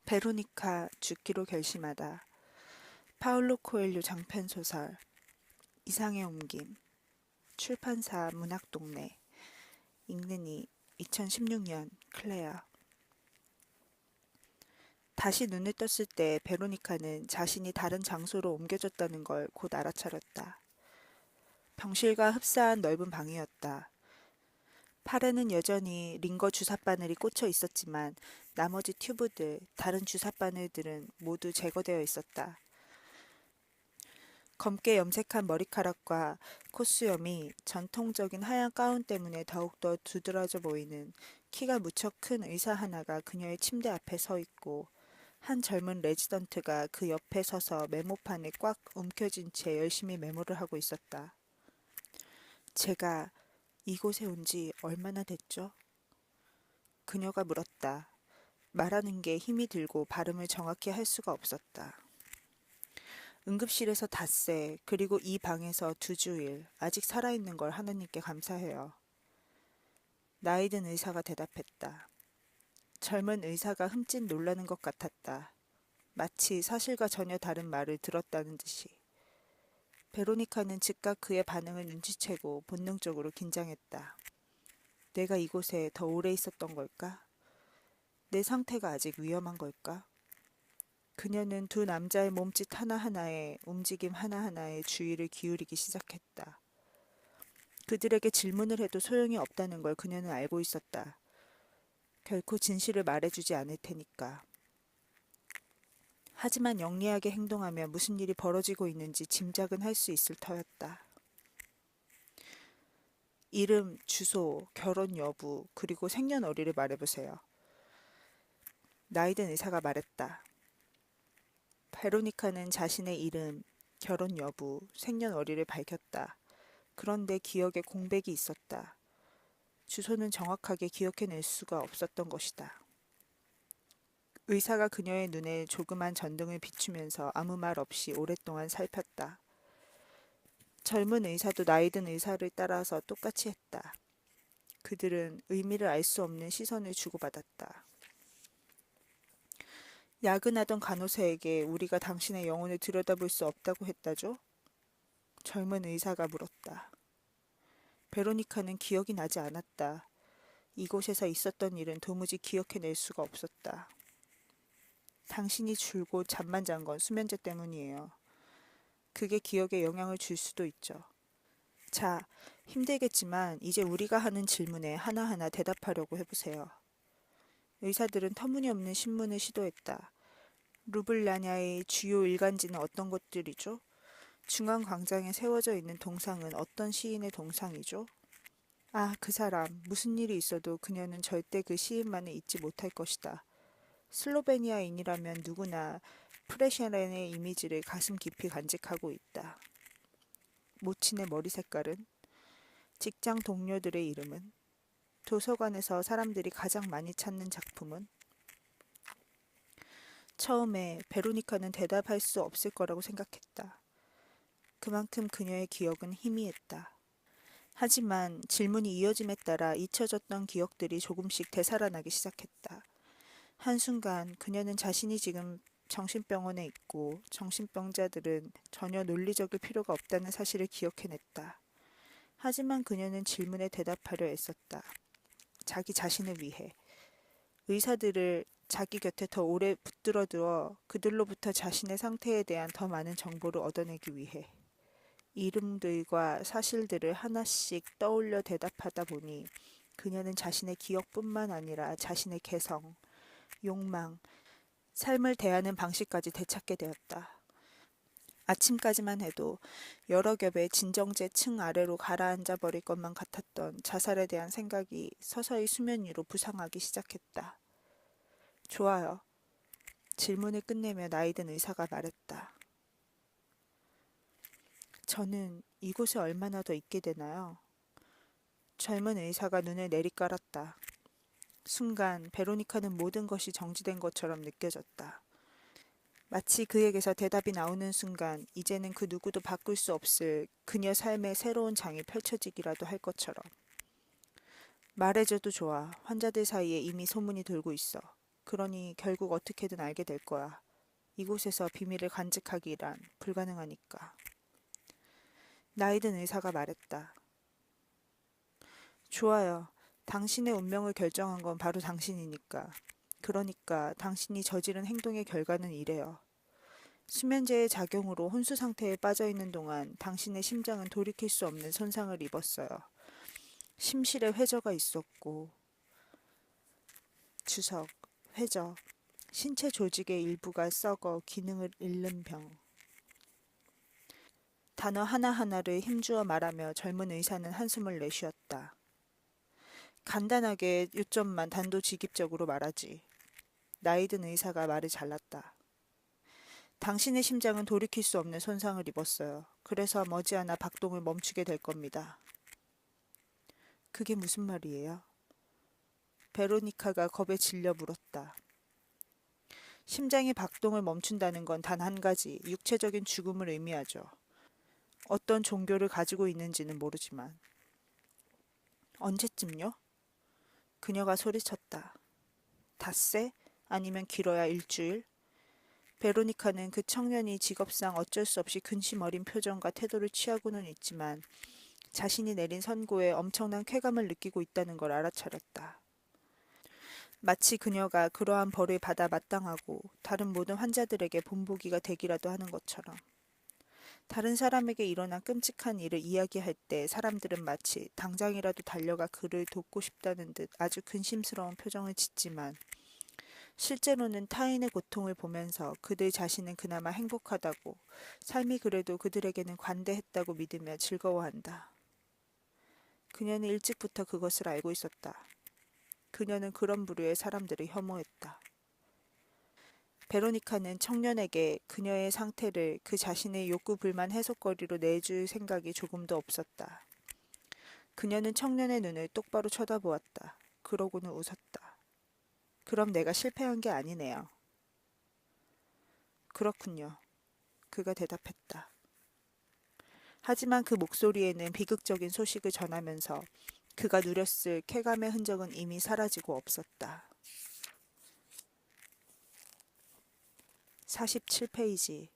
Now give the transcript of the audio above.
베로니카 죽기로 결심하다. 파울로 코엘료 장편소설. 이상의 옮김. 출판사 문학동네. 읽는 이 2016년 클레어. 다시 눈을 떴을 때 베로니카는 자신이 다른 장소로 옮겨졌다는 걸 곧 알아차렸다. 병실과 흡사한 넓은 방이었다. 팔에는 여전히 링거 주사바늘이 꽂혀 있었지만 나머지 튜브들, 다른 주사바늘들은 모두 제거되어 있었다. 검게 염색한 머리카락과 콧수염이 전통적인 하얀 가운 때문에 더욱더 두드러져 보이는 키가 무척 큰 의사 하나가 그녀의 침대 앞에 서 있고 한 젊은 레지던트가 그 옆에 서서 메모판에 꽉 움켜쥔 채 열심히 메모를 하고 있었다. 제가 이곳에 온 지 얼마나 됐죠? 그녀가 물었다. 말하는 게 힘이 들고 발음을 정확히 할 수가 없었다. 응급실에서 닷새, 그리고 이 방에서 2주일, 아직 살아있는 걸 하나님께 감사해요. 나이든 의사가 대답했다. 젊은 의사가 흠칫 놀라는 것 같았다. 마치 사실과 전혀 다른 말을 들었다는 듯이. 베로니카는 즉각 그의 반응을 눈치채고 본능적으로 긴장했다. 내가 이곳에 더 오래 있었던 걸까? 내 상태가 아직 위험한 걸까? 그녀는 두 남자의 몸짓 하나하나에 움직임 하나하나에 주의를 기울이기 시작했다. 그들에게 질문을 해도 소용이 없다는 걸 그녀는 알고 있었다. 결코 진실을 말해주지 않을 테니까. 하지만 영리하게 행동하며 무슨 일이 벌어지고 있는지 짐작은 할 수 있을 터였다. 이름, 주소, 결혼 여부, 그리고 생년월일을 말해보세요. 나이든 의사가 말했다. 베로니카는 자신의 이름, 결혼 여부, 생년월일을 밝혔다. 그런데 기억에 공백이 있었다. 주소는 정확하게 기억해낼 수가 없었던 것이다. 의사가 그녀의 눈에 조그만 전등을 비추면서 아무 말 없이 오랫동안 살폈다. 젊은 의사도 나이든 의사를 따라서 똑같이 했다. 그들은 의미를 알 수 없는 시선을 주고받았다. 야근하던 간호사에게 우리가 당신의 영혼을 들여다볼 수 없다고 했다죠? 젊은 의사가 물었다. 베로니카는 기억이 나지 않았다. 이곳에서 있었던 일은 도무지 기억해낼 수가 없었다. 당신이 줄곧 잠만 잔 건 수면제 때문이에요. 그게 기억에 영향을 줄 수도 있죠. 자, 힘들겠지만 이제 우리가 하는 질문에 하나하나 대답하려고 해보세요. 의사들은 터무니없는 신문을 시도했다. 루블라냐의 주요 일간지는 어떤 것들이죠? 중앙광장에 세워져 있는 동상은 어떤 시인의 동상이죠? 아, 그 사람. 무슨 일이 있어도 그녀는 절대 그 시인만을 잊지 못할 것이다. 슬로베니아인이라면 누구나 프레샤렌의 이미지를 가슴 깊이 간직하고 있다. 모친의 머리 색깔은? 직장 동료들의 이름은? 도서관에서 사람들이 가장 많이 찾는 작품은? 처음에 베로니카는 대답할 수 없을 거라고 생각했다. 그만큼 그녀의 기억은 희미했다. 하지만 질문이 이어짐에 따라 잊혀졌던 기억들이 조금씩 되살아나기 시작했다. 한순간 그녀는 자신이 지금 정신병원에 있고 정신병자들은 전혀 논리적일 필요가 없다는 사실을 기억해냈다. 하지만 그녀는 질문에 대답하려 애썼다. 자기 자신을 위해. 의사들을 자기 곁에 더 오래 붙들어 두어 그들로부터 자신의 상태에 대한 더 많은 정보를 얻어내기 위해. 이름들과 사실들을 하나씩 떠올려 대답하다 보니 그녀는 자신의 기억뿐만 아니라 자신의 개성, 욕망, 삶을 대하는 방식까지 되찾게 되었다. 아침까지만 해도 여러 겹의 진정제 층 아래로 가라앉아 버릴 것만 같았던 자살에 대한 생각이 서서히 수면 위로 부상하기 시작했다. 좋아요. 질문을 끝내며 나이든 의사가 말했다. 저는 이곳에 얼마나 더 있게 되나요? 젊은 의사가 눈을 내리깔았다. 순간 베로니카는 모든 것이 정지된 것처럼 느껴졌다. 마치 그에게서 대답이 나오는 순간 이제는 그 누구도 바꿀 수 없을 그녀 삶의 새로운 장이 펼쳐지기라도 할 것처럼. 말해줘도 좋아. 환자들 사이에 이미 소문이 돌고 있어. 그러니 결국 어떻게든 알게 될 거야. 이곳에서 비밀을 간직하기란 불가능하니까. 나이든 의사가 말했다. 좋아요. 당신의 운명을 결정한 건 바로 당신이니까. 그러니까 당신이 저지른 행동의 결과는 이래요. 수면제의 작용으로 혼수 상태에 빠져 있는 동안 당신의 심장은 돌이킬 수 없는 손상을 입었어요. 심실에 회저가 있었고, 주석, 회저, 신체 조직의 일부가 썩어 기능을 잃는 병. 단어 하나하나를 힘주어 말하며 젊은 의사는 한숨을 내쉬었다. 간단하게 요점만 단도직입적으로 말하지. 나이든 의사가 말을 잘랐다. 당신의 심장은 돌이킬 수 없는 손상을 입었어요. 그래서 머지않아 박동을 멈추게 될 겁니다. 그게 무슨 말이에요? 베로니카가 겁에 질려 물었다. 심장이 박동을 멈춘다는 건 단 한 가지, 육체적인 죽음을 의미하죠. 어떤 종교를 가지고 있는지는 모르지만. 언제쯤요? 그녀가 소리쳤다. 닷새? 아니면 길어야 일주일? 베로니카는 그 청년이 직업상 어쩔 수 없이 근심 어린 표정과 태도를 취하고는 있지만 자신이 내린 선고에 엄청난 쾌감을 느끼고 있다는 걸 알아차렸다. 마치 그녀가 그러한 벌을 받아 마땅하고 다른 모든 환자들에게 본보기가 되기라도 하는 것처럼. 다른 사람에게 일어난 끔찍한 일을 이야기할 때 사람들은 마치 당장이라도 달려가 그를 돕고 싶다는 듯 아주 근심스러운 표정을 짓지만 실제로는 타인의 고통을 보면서 그들 자신은 그나마 행복하다고, 삶이 그래도 그들에게는 관대했다고 믿으며 즐거워한다. 그녀는 일찍부터 그것을 알고 있었다. 그녀는 그런 부류의 사람들을 혐오했다. 베로니카는 청년에게 그녀의 상태를 그 자신의 욕구 불만 해소거리로 내줄 생각이 조금도 없었다. 그녀는 청년의 눈을 똑바로 쳐다보았다. 그러고는 웃었다. 그럼 내가 실패한 게 아니네요. 그렇군요. 그가 대답했다. 하지만 그 목소리에는 비극적인 소식을 전하면서 그가 누렸을 쾌감의 흔적은 이미 사라지고 없었다. 47페이지.